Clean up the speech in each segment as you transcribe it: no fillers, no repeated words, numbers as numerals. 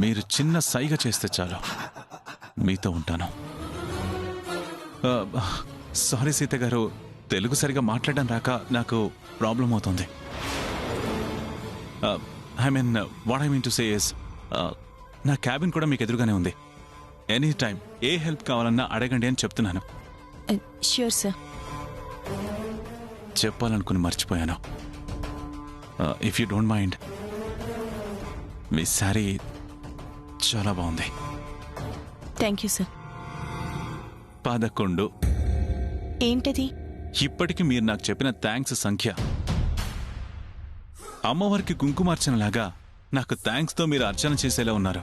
మీరు చిన్న సైగ చేస్తే చాలు మీతో ఉంటాను. సారీ సీత గారు, తెలుగు సరిగా మాట్లాడడం రాక నాకు ప్రాబ్లం అవుతుంది. What I mean to say is, నా క్యాబిన్ కూడా మీకు ఎదురుగానే ఉంది. ఎనీ టైం ఏ హెల్ప్ కావాలన్నా అడగండి అని చెప్తున్నాను. Sure sir. చెప్పాలనుకుని మర్చిపోయాను. ఇఫ్ యూ డోంట్ మైండ్, మీ శారీ చాలా బాగుంది. Thank you sir. 11. ఏంటది? ఇప్పటికి మీరు నాకు చెప్పిన థ్యాంక్స్ సంఖ్య. అమ్మవారికి కుంకుమార్చనలాగా నాకు థ్యాంక్స్తో మీరు అర్చన చేసేలా ఉన్నారు.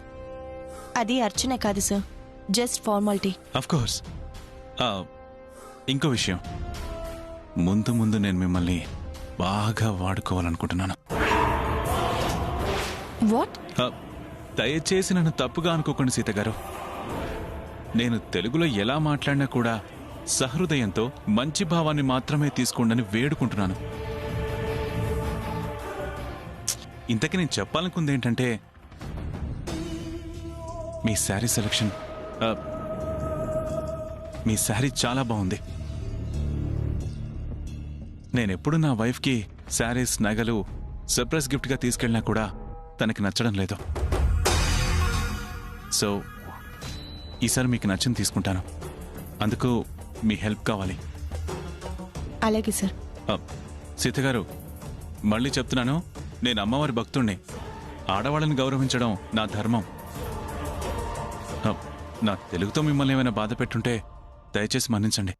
అది అర్చన కాదు sir, just formality. Of course. ఇంకో విషయం, ముందు ముందు నేను మిమ్మల్ని బాగా వాడుకోవాలనుకుంటున్నాను. వాట్? దయచేసి నన్ను తప్పుగా అనుకోకండి సీత గారు. నేను తెలుగులో ఎలా మాట్లాడినా కూడా సహృదయంతో మంచి భావాన్ని మాత్రమే తీసుకోండి వేడుకుంటున్నాను. ఇంతకీ నేను చెప్పాలనుకుంది ఏంటంటే, మీ శారీ సెలెక్షన్, మీ శారీ చాలా బాగుంది. నేనెప్పుడు నా వైఫ్కి శారీస్, నగలు సర్ప్రైజ్ గిఫ్ట్గా తీసుకెళ్ళినా కూడా తనకి నచ్చడం లేదు. సో ఈసారి మీకు నచ్చింది తీసుకుంటాను. అందుకు మీ హెల్ప్ కావాలి. అలాగే సార్. సీత గారు, మళ్ళీ చెప్తున్నాను, నేను అమ్మవారి భక్తుణ్ణి. ఆడవాళ్ళని గౌరవించడం నా ధర్మం. నా తెలుగుతో మిమ్మల్ని ఏమైనా బాధ పెట్టుంటే దయచేసి మన్నించండి.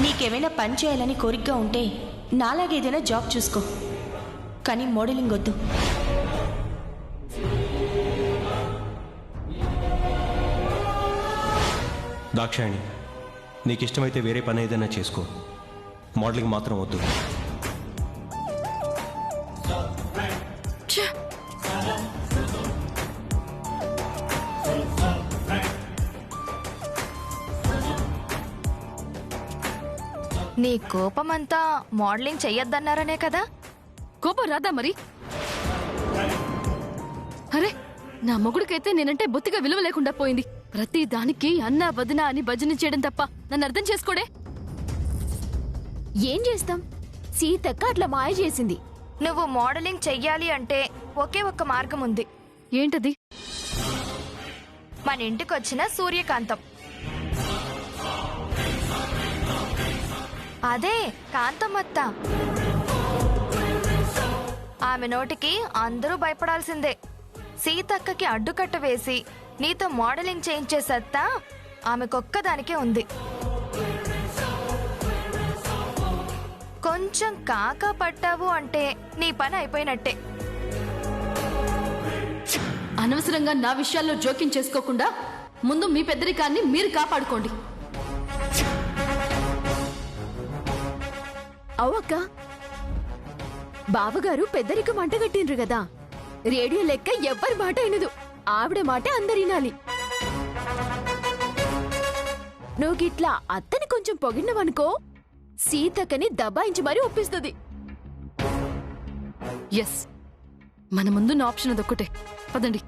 నీకేమైనా పని చేయాలని కోరికగా ఉంటే నాలాగేదైనా జాబ్ చూసుకో, కానీ మోడలింగ్ వద్దు. దాక్షాయణి, నీకు ఇష్టమైతే వేరే పని ఏదైనా చేసుకో, మోడలింగ్ మాత్రం వద్దు. నీ కోపమంతా మోడలింగ్ చెయ్యొద్దన్నారనే కదా? కోపం రాదా మరి? అరే, నా మొగుడికైతే నేనంటే బొత్తిగా విలువ లేకుండా పోయింది. ప్రతి దానికి అన్నా వదినా అని భజన చేయడం తప్ప నన్ను అర్థం చేసుకోడే. ఏం చేస్తాం, సీతక్క అట్లా మాయ చేసింది. నువ్వు మోడలింగ్ చెయ్యాలి అంటే ఒకే ఒక్క మార్గం ఉంది. ఏంటది? మన ఇంటికొచ్చిన సూర్యకాంతం, అదే కాంతమ్మత్త. ఆమె నోటికి అందరూ భయపడాల్సిందే. సీతక్కకి అడ్డుకట్ట వేసి నీతో మోడలింగ్ చేయించే సత్తా ఆమెకొక్కదానికే ఉంది. కొంచెం కాకా పట్టావు అంటే నీ పని అయిపోయినట్టే. అనవసరంగా నా విషయాల్లో జోక్యం చేసుకోకుండా ముందు మీ పెద్దరికాన్ని మీరు కాపాడుకోండి. అవక్క, బావగారు పెద్దరిక మంటగట్టిండ్రు కదా, రేడియో లెక్క ఎవ్వరి మాట అయినదు, ఆవిడ మాట అందరినాలి. నువ్వు గిట్లా అత్తని కొంచెం పొగిడినవనుకో, సీతక్కని దబాయించి మరీ ఒప్పిస్తుంది. ఎస్, మన ముందున్న ఆప్షన్ అదొక్కటే. పదండి.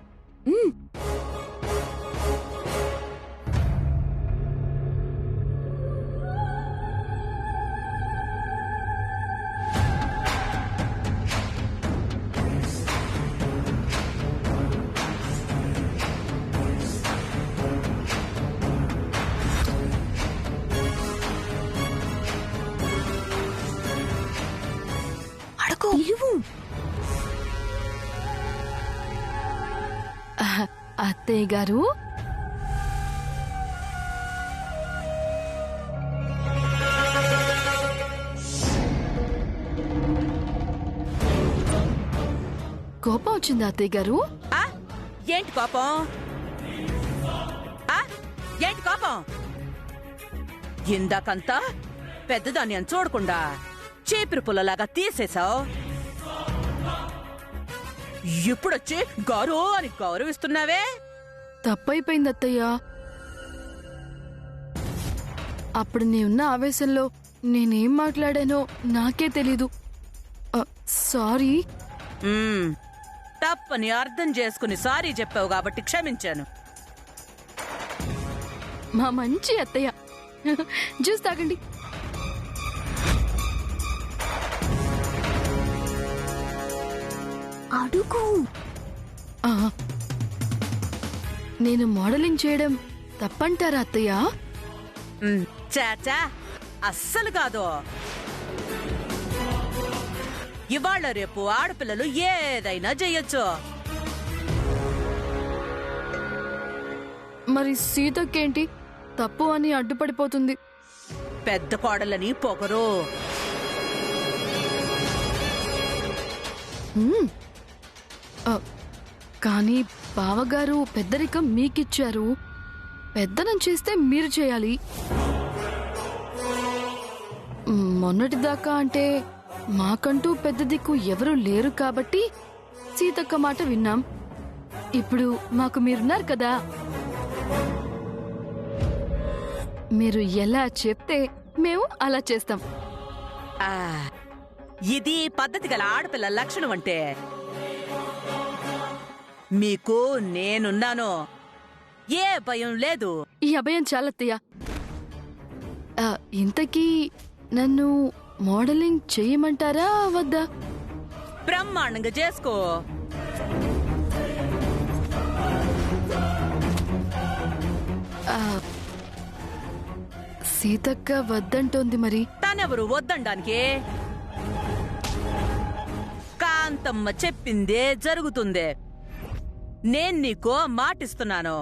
అత్తయ్య గారు, కోపం వచ్చింది అత్తయ్య గారు? ఏంటి కోపం? ఏంటి కోపం? ఇందాకంతా పెద్దదాన్ని అని చూడకుండా చీపిరి పుల్లలాగా తీసేశావు. ఇప్పుడొచ్చి గారు అని గౌరవిస్తున్నావే. తప్పైపోయింది అత్తయ్య. అప్పుడు నేనున్న ఆవేశంలో నేనేం మాట్లాడానో నాకే తెలీదు. సారీ. తప్పని అర్థం చేసుకుని సారీ చెప్పావు కాబట్టి క్షమించాను. మా మంచి అత్తయ్య. జ్యూస్ తాగండి. అడుగు. ఆ, నేను మోడలింగ్ చేయడం తప్పంటారా అత్తయ్య? చాచా అస్సలు కాదు. ఇవాళ రేపు ఆడపిల్లలు ఏదైనా చెయ్యొచ్చు. మరి సీతకేంటి తప్పు అని అడ్డుపడిపోతుంది? పెద్ద కోడలని పొగరు. కానీ బావగారు పెద్దరికం మీకిచ్చారు, పెద్దనం చేస్తే మీరు చేయాలి. మొన్నటిదాకా అంటే మాకంటూ పెద్ద దిక్కు ఎవరూ లేరు కాబట్టి సీతక్క మాట విన్నాం. ఇప్పుడు మాకు మీరున్నారు కదా, మీరు ఎలా చెప్తే మేము అలా చేస్తాం. ఆ, ఇది పద్ధతి గల ఆడపిల్ల లక్షణం అంటే. మీకు నేనున్నాను, ఏ భయం లేదు. ఈ అభయం చాలత్తయ్య. ఇంతకీ నన్ను మోడలింగ్ చేయమంటారా వద్దా? బ్రహ్మాండంగా చేసుకో. సీతక్క వద్దంటోంది. మరి తనెవరు వద్దండానికి? కాంతమ్మ చెప్పిందే జరుగుతుంది. నేను నీకో మాటిస్తున్నాను.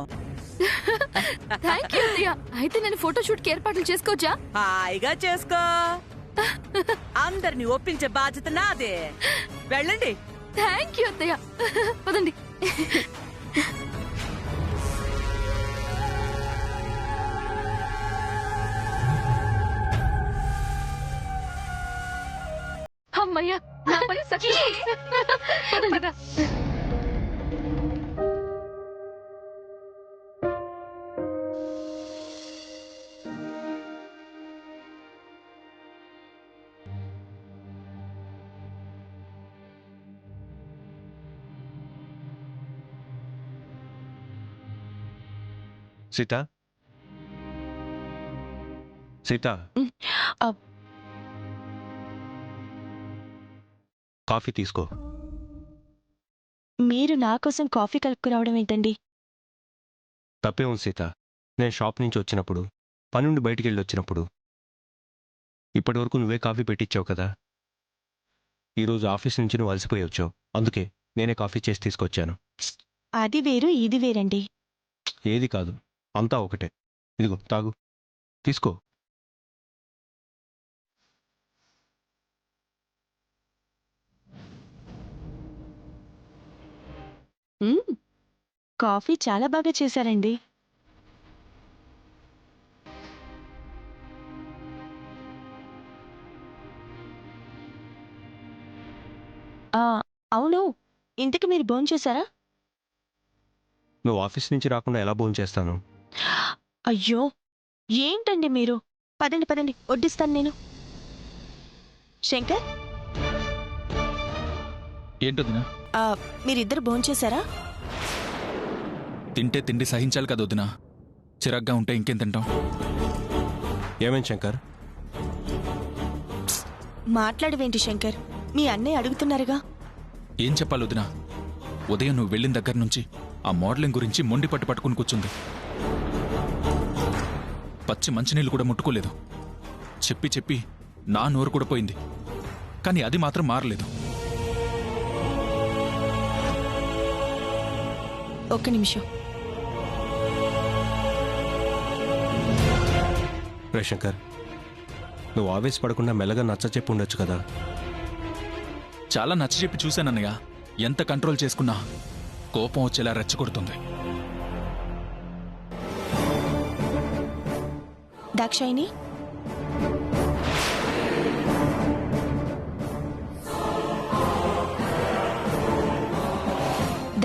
థ్యాంక్ యూ అత్తయ్య. అయితే నేను ఫోటోషూట్ కి ఏర్పాట్లు చేసుకోవచ్చా? హాయిగా చేసుకో. అందరిని ఒప్పించే బాధ్యత నాదే. వెళ్ళండి. థ్యాంక్ యూ అత్తయ్య. పదండి. అమ్మయ్యా, నా పని సక్సెస్. పదండి. సీత, సీత, కాఫీ తీసుకో. మీరు నా కోసం కాఫీ కలుపుకురావడం ఏంటండి? తప్పే ఉంది సీత. నేను షాప్ నుంచి వచ్చినప్పుడు, పని నుండి బయటికి వెళ్ళి వచ్చినప్పుడు ఇప్పటి వరకు నువ్వే కాఫీ పెట్టించావు కదా. ఈరోజు ఆఫీస్ నుంచి నువ్వు అలసిపోయి వచ్చావు, అందుకే నేనే కాఫీ చేసి తీసుకొచ్చాను. అది వేరు ఇది వేరండి. ఏది కాదు, అంతా ఒకటే. ఇదిగో తాగు, తీసుకో. కాఫీ చాలా బాగా చేశారండి. అవును, ఇంతకు మీరు భోంచేశారా? నువ్వు ఆఫీస్ నుంచి రాకుండా ఎలా భోంచేస్తాను? అయ్యో, ఏంటండి మీరు? పదండి పదండి, వడ్డిస్తాను నేను. శంకర్, ఏంటొదినా? మీరిద్దరు భోంచేశారా? తింటే తిండి సహించాలి కదా వదినా. చిరాగ్గా ఉంటే ఇంకేం తింటాం? ఏమేం శంకర్? మాట్లాడవేంటి శంకర్? మీ అన్నయ్య అడుగుతున్నారుగా. ఏం చెప్పాలి వదినా? ఉదయం నువ్వు వెళ్ళిన దగ్గర నుంచి ఆ మోడలింగ్ గురించి మొండి పట్టుకుని కూర్చుంది. పచ్చి మంచినీళ్ళు కూడా ముట్టుకోలేదు. చెప్పి చెప్పి నా నోరు కూడా పోయింది, కానీ అది మాత్రం మారలేదు. ఒక్క నిమిషం. రే శంకర్, నువ్వు ఆవేశపడకుండా మెల్లగా నచ్చ చెప్పి ఉండొచ్చు కదా. చాలా నచ్చజెప్పి చూశానన్నయ్య. ఎంత కంట్రోల్ చేసుకున్నా కోపం వచ్చేలా రెచ్చగొడుతుంది. దాక్షాయిని,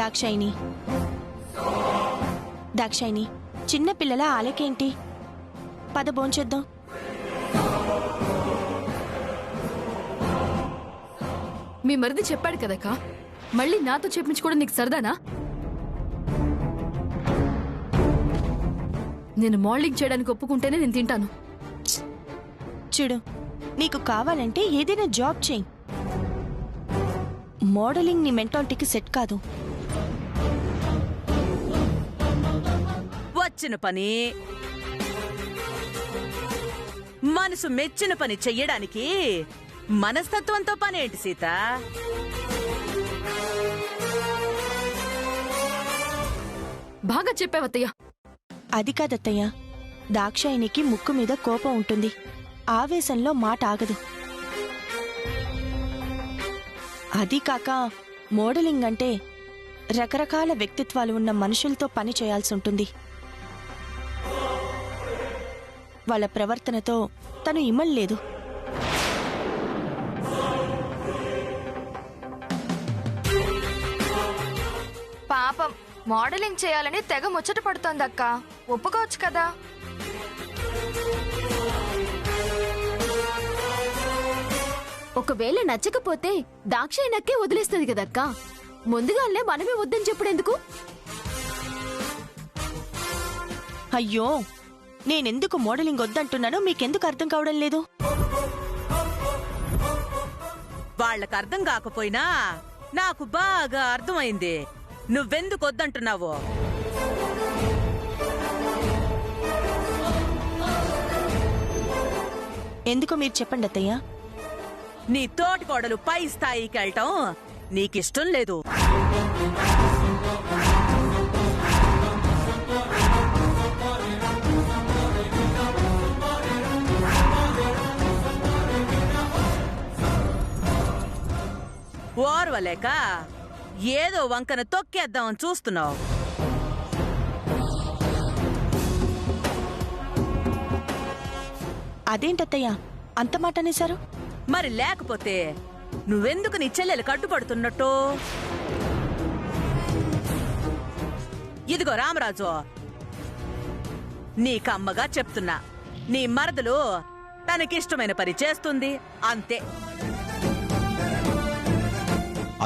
దాక్షాయిని దాక్షాయిని చిన్న పిల్లల ఆలకేంటి? పద భోంచేద్దాం. మీ మరిది చెప్పాడు కదక్క, మళ్ళీ నాతో చెప్పించుకోవడం నీకు సరదానా? నేను మోడలింగ్ చేయడానికి ఒప్పుకుంటేనే నేను తింటాను. చూడు, నీకు కావాలంటే ఏదైనా జాబ్ చేయి. మోడలింగ్ నీ మెంటాలిటీకి సెట్ కాదు. వచ్చిన పని మనసు మెచ్చిన పని చెయ్యడానికి మనస్తత్వంతో పనేంటి సీత? బాగా చెప్పావత్తయ్య. అది కాదత్తయ్య, దాక్షాయినికి ముక్కు మీద కోపం ఉంటుంది, ఆవేశంలో మాట ఆగదు. అది కాక మోడలింగ్ అంటే రకరకాల వ్యక్తిత్వాలు ఉన్న మనుషులతో పని చేయాల్సి ఉంటుంది. వాళ్ళ ప్రవర్తనతో తను ఇమ్మల్లేదు. పాపం మోడలింగ్ చేయాలని తెగ ముచ్చట పడుతోందక్క. ఒప్పుకోవచ్చు కదా. ఒకవేళ నచ్చకపోతే దాక్షాయనక్కే వదిలేస్తుంది కదక్కా. ముందుగానే మనమే వద్దని చెప్పుడెందుకు? అయ్యో, నేనెందుకు మోడలింగ్ వద్దంటున్నానో మీకెందుకు అర్థం కావడం లేదు? వాళ్ళకు అర్థం కాకపోయినా నాకు బాగా అర్థమైంది నువ్వెందుకు వద్దంటున్నావో. ఎందుకో మీరు చెప్పండి అత్తయ్య. నీ తోటి కోడలు పై స్థాయికి వెళ్ళటం నీకిష్టం లేదు. ఓర్వలేక ఏదో వంకన తొక్కేద్దామని చూస్తున్నావు. అదేంటత్తయ్య అంత మాట అనేశారు? మరి లేకపోతే నువ్వెందుకు నీ చెల్లెలు కట్టుపడుతున్నట్టు? ఇదిగో రామరాజు, నీకమ్మగా చెప్తున్నా, నీ మరదలు తనకిష్టమైన పని చేస్తుంది అంతే.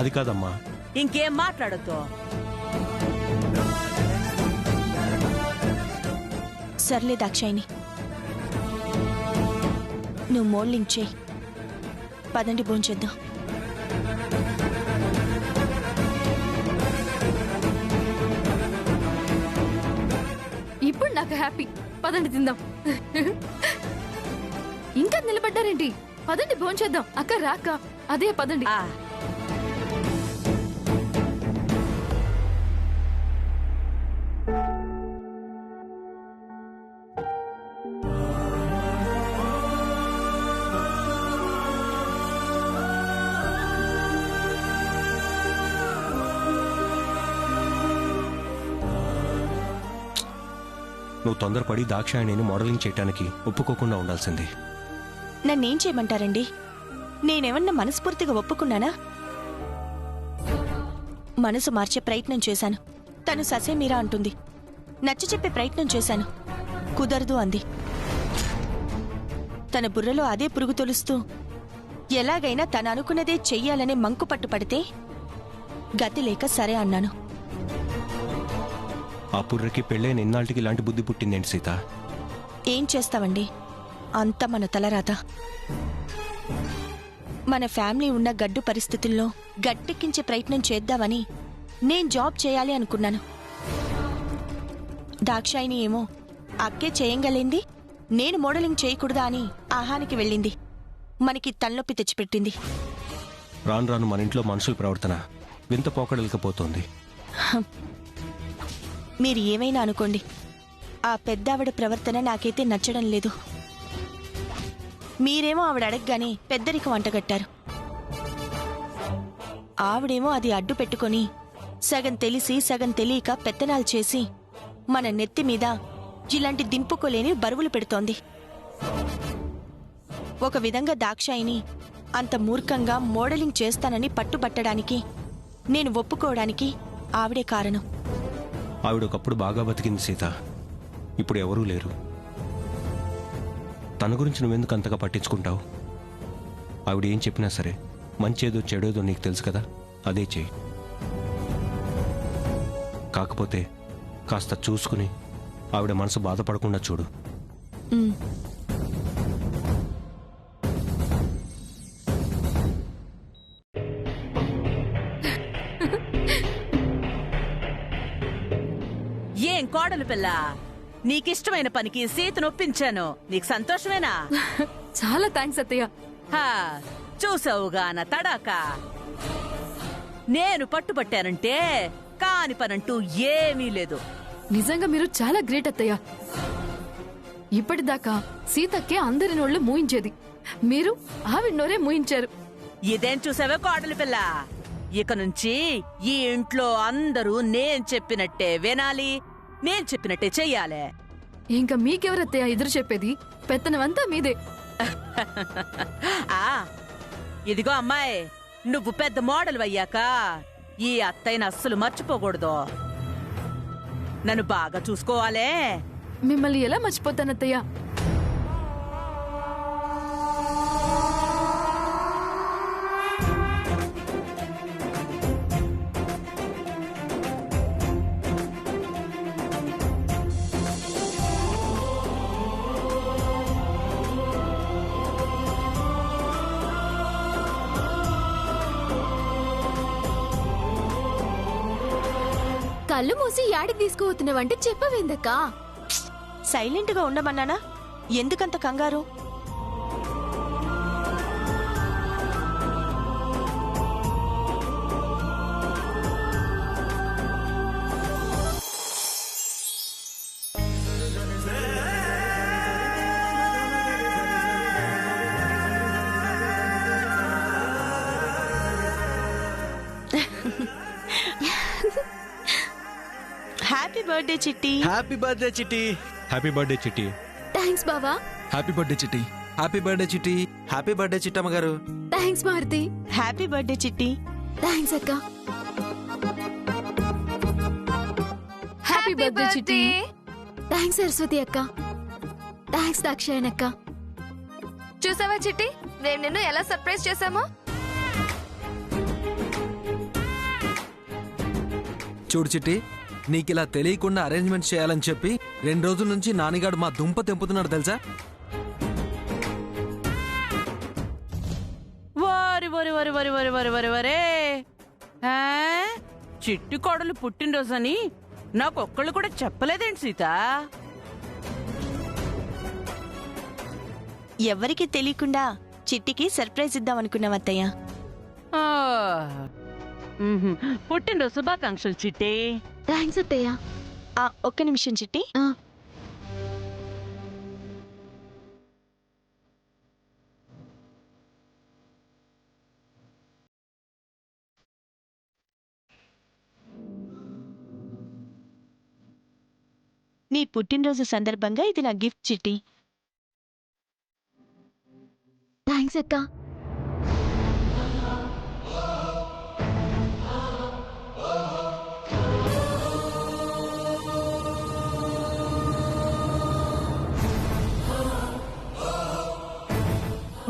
అది కాదమ్మా. ఇంకేం మాట్లాడొద్దు. సర్లే దాక్షాయిని, నువ్వు మోడలింగ్ చేయి. పదండి భోంచేద్దాం. ఇప్పుడు నాకు హ్యాపీ. పదండి తిందాం. ఇంకా నిలబడ్డారేంటి? పదండి భోంచేద్దాం. అక్క రాక అదే పదండి. ఆ నువ్వు తొందరపడి దాక్షాయణిని మోడలింగ్ చేయటానికి ఒప్పుకోకుండా ఉండాల్సింది. నన్నేం చేయమంటారండి? నేనేమన్నా మనస్ఫూర్తిగా ఒప్పుకున్నానా? మనసు మార్చే ప్రయత్నం చేశాను, తను ససేమీరా అంటుంది. నచ్చ చెప్పే ప్రయత్నం చేశాను, కుదరదు అంది. తన బుర్రలో అదే పురుగు తొలుస్తూ ఎలాగైనా తను అనుకున్నదే చెయ్యాలనే మంకు పట్టుపడితే గతి లేక సరే అన్నాను. ఆ పుర్రకి పెళ్ళైన ఇన్నాళ్ళకి ఇలాంటి బుద్ధి పుట్టిందేంటి సీత? ఏం చేస్తావండి, అంత మన తలరాత. మన ఫ్యామిలీ ఉన్న గడ్డు పరిస్థితుల్లో గట్టెక్కించే ప్రయత్నం చేద్దామని నేను జాబ్ చేయాలి అనుకున్నాను. దాక్షాయిని ఏమో అక్కే చేయంగలేంది, నేను మోడలింగ్ చేయకూడదా అని ఆహానికి వెళ్ళింది. మనకి తలనొప్పి తెచ్చిపెట్టింది. రాను రాను మన ఇంట్లో మనుషుల ప్రవర్తన వింత పోకడలకపోతోంది. మీరు ఏమైనా అనుకోండి, ఆ పెద్దావిడ ప్రవర్తన నాకైతే నచ్చడం లేదు. మీరేమో ఆవిడ అడగగానే పెద్దరికం వంటగట్టారు. ఆవిడేమో అది అడ్డు పెట్టుకొని సగం తెలిసి సగం తెలియక పెత్తనాలు చేసి మన నెత్తి మీద ఇలాంటి దింపుకోలేని బరువులు పెడుతోంది. ఒక విధంగా దాక్షాయిని అంత మూర్ఖంగా మోడలింగ్ చేస్తానని పట్టుబట్టడానికి, నేను ఒప్పుకోవడానికి ఆవిడే కారణం. ఆవిడ ఒకప్పుడు బాగా బతికింది సీత, ఇప్పుడు ఎవరూ లేరు. తన గురించి నువ్వెందుకు అంతగా పట్టించుకుంటావు? ఆవిడ ఏం చెప్పినా సరే మంచేదో చెడేదో నీకు తెలుసు కదా, అదే చెయ్యి. కాకపోతే కాస్త చూసుకుని ఆవిడ మనసు బాధపడకుండా చూడు. ఉమ్. ఏం కోడలు పిల్ల, నీకిష్టమైన పనికి సీతను ఒప్పించాను. నీకు సంతోషమేనా? చాలా థ్యాంక్స్ అత్తయ్య. హా, చూసావుగా నా తడాక. నేను పట్టుబట్టానంటే కాని పనంటూ ఏమీ లేదు. నిజంగా మీరు చాలా గ్రేట్ అత్తయ్య. ఇప్పటిదాకా సీతక్కే అందరి నోళ్ళు మూయించేది, మీరు ఆవిడ నోరే మూయించారు. ఇదేం చూసావే కోడలు పిల్ల, ఇక నుంచి ఈ ఇంట్లో అందరూ నేను చెప్పినట్టే వినాలి, నేను చెప్పినట్టే చెయ్యాలి. ఇంకా మీకెవరత్తయ్య ఎదురు చెప్పేది? పెత్తనమంతా మీదే. ఆ ఇదిగో అమ్మాయి, నువ్వు పెద్ద మోడల్ అయ్యాక ఈ అత్తయ్యని అస్సలు మర్చిపోకూడదు. నన్ను బాగా చూసుకోవాలే. మిమ్మల్ని ఎలా మర్చిపోతానత్తయ్య? కళ్ళు మూసి యాడికి తీసుకుపోతున్నావంటే చెప్పవేందక్కా? సైలెంట్ గా ఉండమన్నానా? ఎందుకంత కంగారు? హ్యాపీ బర్త్డే చిట్టి. హ్యాపీ బర్త్డే చిట్టి. హ్యాపీ బర్త్డే చిట్టి. థ్యాంక్స్ బావా. హ్యాపీ బర్త్డే చిట్టి. హ్యాపీ బర్త్డే చిట్టి. హ్యాపీ బర్త్డే చిట్టమ్మ గారు. థ్యాంక్స్ మారుతి. హ్యాపీ బర్త్డే చిట్టి. థ్యాంక్స్ అక్క. హ్యాపీ బర్త్డే చిట్టి. థ్యాంక్స్ సరస్వతి అక్క. థ్యాంక్స్ దాక్షాయన్ అక్క. చూసావా చిట్టి, మేము నిన్ను ఎలా సర్ప్రైజ్ చేశామో? చూడు చిట్టి, నీకిలా తెలియకుండా అరేంజ్మెంట్ చేయాలని చెప్పి 2 రోజుల నుంచి నానిగాడు మా దుంప తెంపుతున్నాడు తెలుసా? వారి వరి వరి వరి వరి వరి వరి వరే, చిట్టి కోడలు పుట్టినరోజని నాకొక్కళ్ళు కూడా చెప్పలేదేంటి సీత? ఎవరికి తెలియకుండా చిట్టికి సర్ప్రైజ్ ఇద్దాం అనుకున్నాం అత్తయ్య. ఆ, పుట్టినరోజు శుభాకాంక్షలు చిట్టి. థ్యాంక్స్ అత్తయ్య. ఒక్క నిమిషం చిట్టి. నీ పుట్టినరోజు సందర్భంగా ఇది నా గిఫ్ట్ చిట్టి. థ్యాంక్స్ అక్క.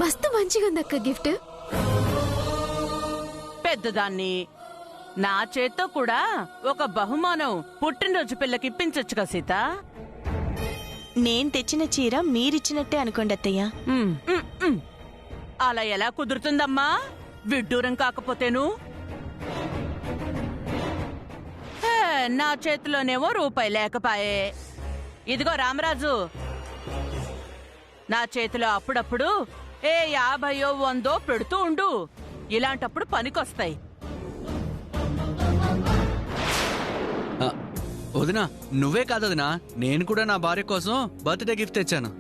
మస్తు మంచిగా ఉంది అక్క గిఫ్ట్. పెద్దదాన్ని నా చేత్తో కూడా ఒక బహుమానం పుట్టినరోజు పిల్లకి ఇప్పించొచ్చుగా సీత. నేను తెచ్చిన చీర మీరిచ్చినట్టే అనుకోండి అత్తయ్య. ఉమ్, ఉమ్, ఉమ్. అలా ఎలా కుదురుతుందమ్మా, విడ్డూరం కాకపోతేను? నా చేతిలోనేమో రూపాయి లేకపాయే. ఇదిగో రామరాజు, నా చేతిలో అప్పుడప్పుడు 50 100 పెడుతూ ఉండు. ఇలాంటప్పుడు పనికొస్తాయి. వదినా, నువ్వే కాదు వదినా, నేను కూడా నా భార్య కోసం బర్త్డే గిఫ్ట్ తెచ్చాను.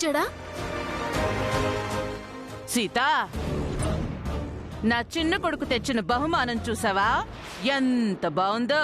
పంపించాడా? సీత, నా చిన్న కొడుకు తెచ్చిన బహుమానం చూసావా? ఎంత బావుందో.